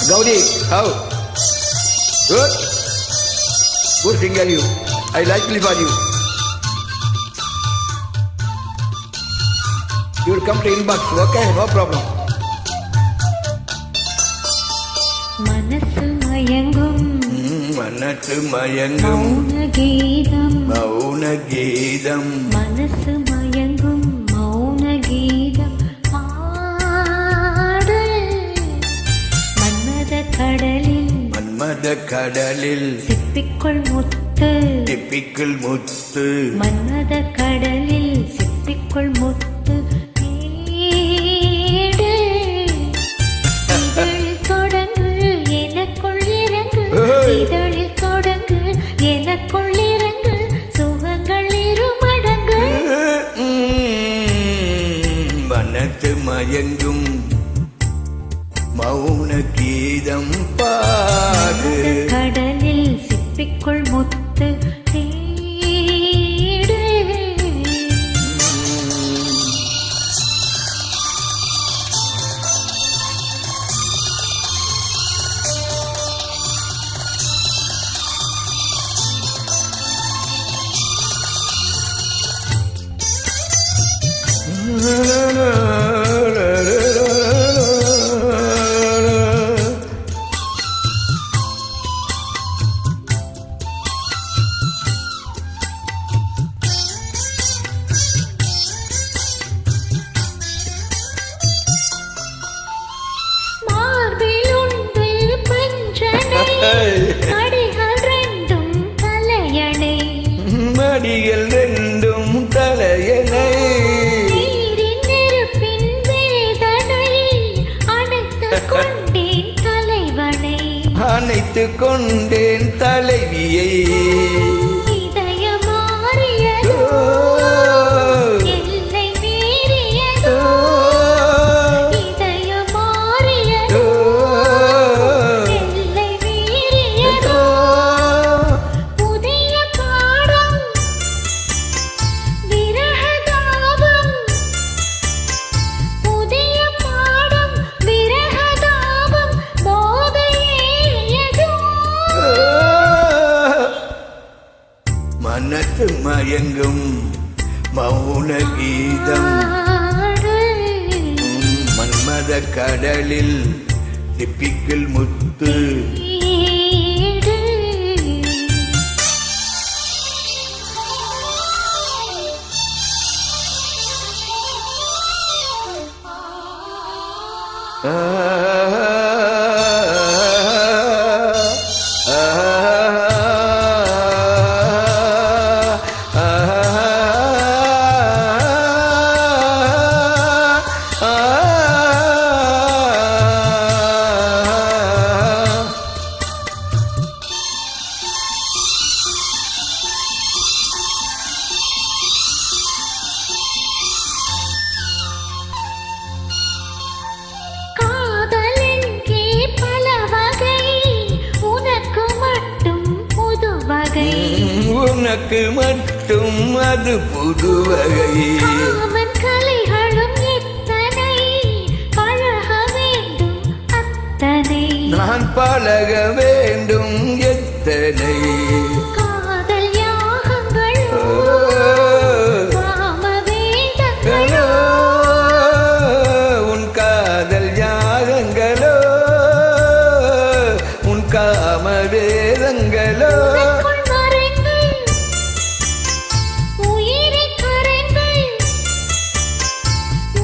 Gaudi, how? Good? Good finger you. I likely for you. You will come to inbox, okay? No problem. மனசு மயங்கும் மனசு மயங்கும் மௌன கீதம் மௌன கீதம் மனசு மயங்கும் மௌன கீதம் பாடு மன்மத கடலில் மன்மத கடலில் சிப்பிக்குள் முத்து டிப்பிக்குள் முத்து மன்மத கடலில் சிப்பிக்குள் முத்து தேடு இதழில் தொடங்கு எனக்குள் இறங்கு இதழில் தொடங்கு எனக்குள் இறங்கு சுகங்கள் இருமடங்கு மனசு மயங்கும் மௌன கீதம் பாடு கடலில் சிப்பிக்குள் முத்து தேடு மடிகள் ரெண்டும் தலையணை நீரின் நெருப்பின் வேதனை அணைத்துக் கொண்டேன் தலைவனை அணைத்துக் கொண்டேன் தலைவியை இதயம் மாறியதோ எல்லை மீறியதோ இதயம் மாறியதோ எல்லை மீறியதோ புதிய பாடம் விரகதாபம் புதிய பாடம் விரகதாபம் போதையேறியதோ மனசு மயங்கும் மௌன கீதம் மன்மத கடலில் சிப்பிக்குள் முத்து காதலெங்கே பல வகை உனக்கு மட்டும் புது வகை உனக்கு மட்டும் அது புது வகை காமன் கலைகளும் எத்தனை பழக வேண்டும் அத்தனை நான் பழக வேண்டும் எத்தனை காதல் யாகங்களோ காம வேதங்களோ உன் காதல் யாகங்களோ உன் காம வேதங்களோ உனக்குள் மறைந்து உயிரைக் கரைந்து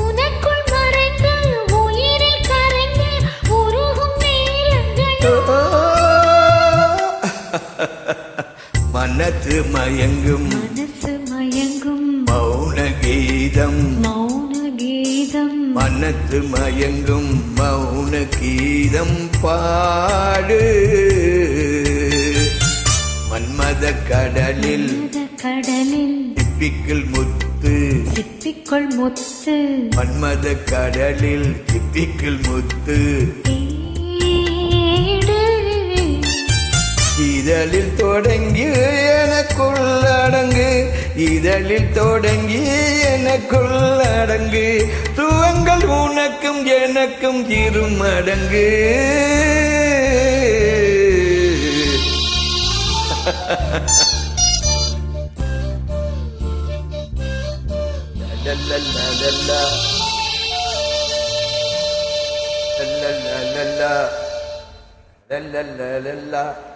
உனக்குள் மறைந்து உயிரைக் கரைந்து உருகும் நேரங்களோ மனசு மயங்கும் மனசு மயங்கும் மௌன கீதம் மௌன கீதம் மனசு மயங்கும் மௌன கீதம் பாடு மன்மத கடலில் கடலில் சிப்பிக்குள் முத்து சிப்பிக்குள் முத்து மன்மத கடலில் சிப்பிக்குள் முத்து தேடு இதழில் தொடங்கி எனக்குள் அடங்கு இதழில் தொடங்கி எனக்குள் அடங்கு துவங்கள் உனக்கும் எனக்கும் இருமடங்கு La la la la la. La la la la la. La la la la la.